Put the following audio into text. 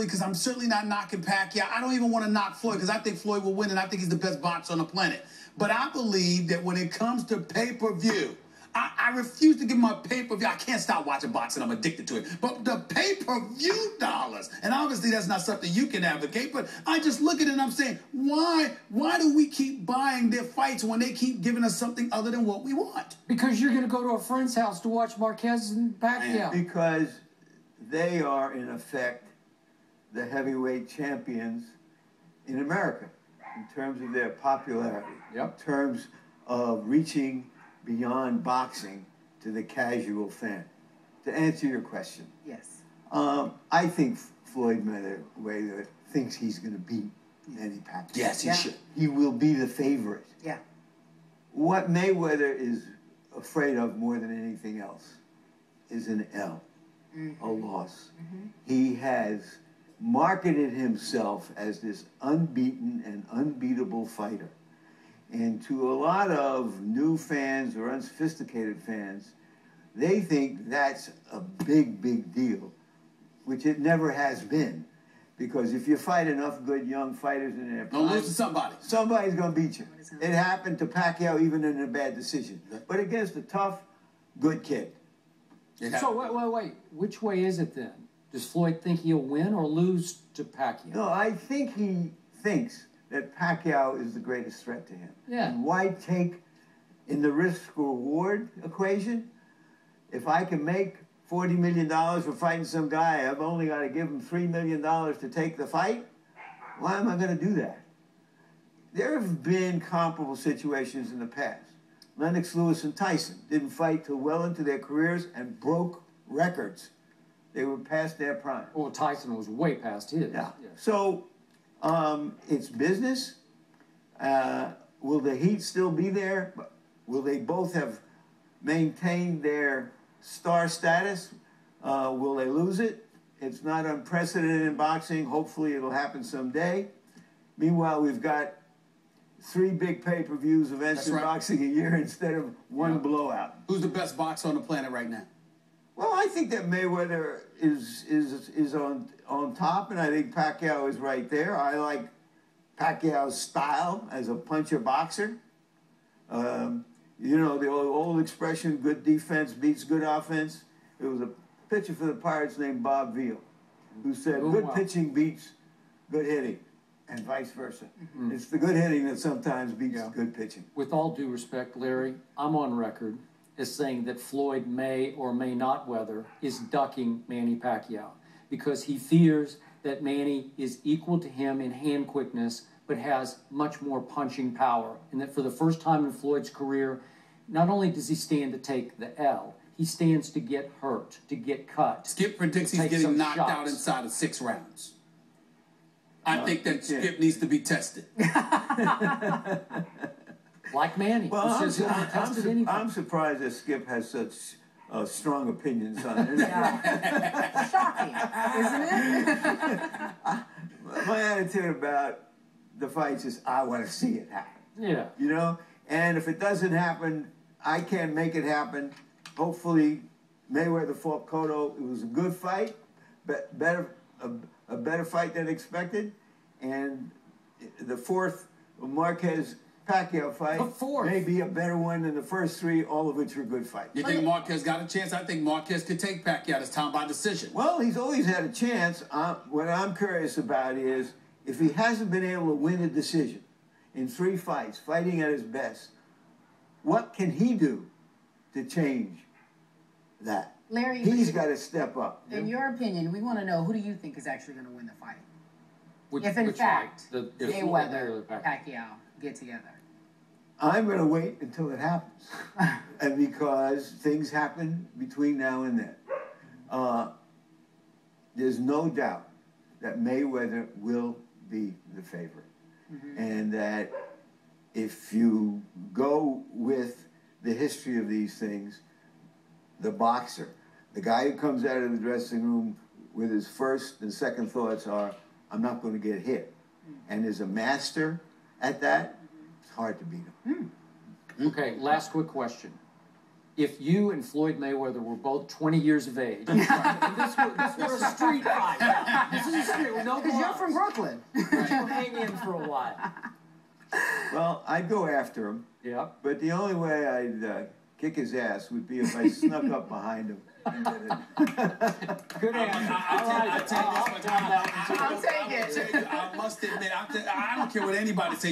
because I'm certainly not knocking Pacquiao. I don't even want to knock Floyd because I think Floyd will win and I think he's the best boxer on the planet. But I believe that when it comes to pay-per-view, I refuse to give my pay-per-view. I can't stop watching boxing. I'm addicted to it. But the pay-per-view dollars, and obviously that's not something you can advocate, but I just look at it and I'm saying, why do we keep buying their fights when they keep giving us something other than what we want? Because you're going to go to a friend's house to watch Marquez and Pacquiao. Because they are, in effect, the heavyweight champions in America in terms of their popularity, in terms of reaching beyond boxing to the casual fan. To answer your question, yes, I think Floyd Mayweather thinks he's going to beat Manny Pacquiao. Yes, he should. He will be the favorite. Yeah. What Mayweather is afraid of more than anything else is an L, a loss. He has marketed himself as this unbeaten and unbeatable fighter. And to a lot of new fans or unsophisticated fans, they think that's a big, big deal, which it never has been. Because if you fight enough good young fighters in their prime, don't lose to somebody. Somebody's going to beat you. It happened to Pacquiao even in a bad decision. But against a tough, good kid. So wait. Which way is it then? Does Floyd think he'll win or lose to Pacquiao? No, I think he thinks that Pacquiao is the greatest threat to him. Yeah. And why take, in the risk-reward equation, if I can make $40 million for fighting some guy, I've only got to give him $3 million to take the fight? Why am I going to do that? There have been comparable situations in the past. Lennox Lewis and Tyson didn't fight till well into their careers and broke records. They were past their prime. Well, Tyson was way past his. Yeah. So it's business. Will the heat still be there? Will they both have maintained their star status? Will they lose it? It's not unprecedented in boxing. Hopefully it'll happen someday. Meanwhile, we've got 3 big pay-per-views events in boxing a year instead of one blowout. Who's the best boxer on the planet right now? Well, I think that Mayweather is on top, and I think Pacquiao is right there. I like Pacquiao's style as a puncher boxer. You know, the old expression, good defense beats good offense. There was a pitcher for the Pirates named Bob Veal who said, good pitching beats good hitting, and vice versa. It's the good hitting that sometimes beats good pitching. With all due respect, Larry, I'm on record as saying that Floyd may or may not weather is ducking Manny Pacquiao because he fears that Manny is equal to him in hand quickness but has much more punching power, and that for the first time in Floyd's career, not only does he stand to take the L, he stands to get hurt, to get cut. Skip predicts he's getting knocked out inside of 6 rounds. I think that Skip needs to be tested. Like Manny. Well, I'm surprised that Skip has such strong opinions on it. Shocking, isn't it? My attitude about the fights is I want to see it happen. Yeah. You know? And if it doesn't happen, I can't make it happen. Hopefully, Mayweather fought Cotto. It was a good fight, but a better fight than expected. And the 4th Marquez Pacquiao fight may be a better one than the first 3, all of which were good fights. You think Marquez got a chance? I think Marquez could take Pacquiao this time by decision. Well, he's always had a chance. What I'm curious about is if he hasn't been able to win a decision in 3 fights, fighting at his best, what can he do to change that? Larry, he's got to step up. In your opinion, we want to know, who do you think is actually going to win the fight? If in fact Mayweather and Pacquiao get together. I'm going to wait until it happens. And because things happen between now and then. There's no doubt that Mayweather will be the favorite. And that if you go with the history of these things, the boxer, the guy who comes out of the dressing room with his first and second thoughts are, I'm not going to get hit. And is a master at that, it's hard to beat him. Okay, last quick question. if you and Floyd Mayweather were both 20 years of age, and this were a street fight. This is a street with no gloves. Because you're from Brooklyn. You hang in for a while. Well, I'd go after him. Yeah. But the only way I'd kick his ass would be if I snuck up behind him. Good answer. I'll take it. I must admit, I don't care what anybody say.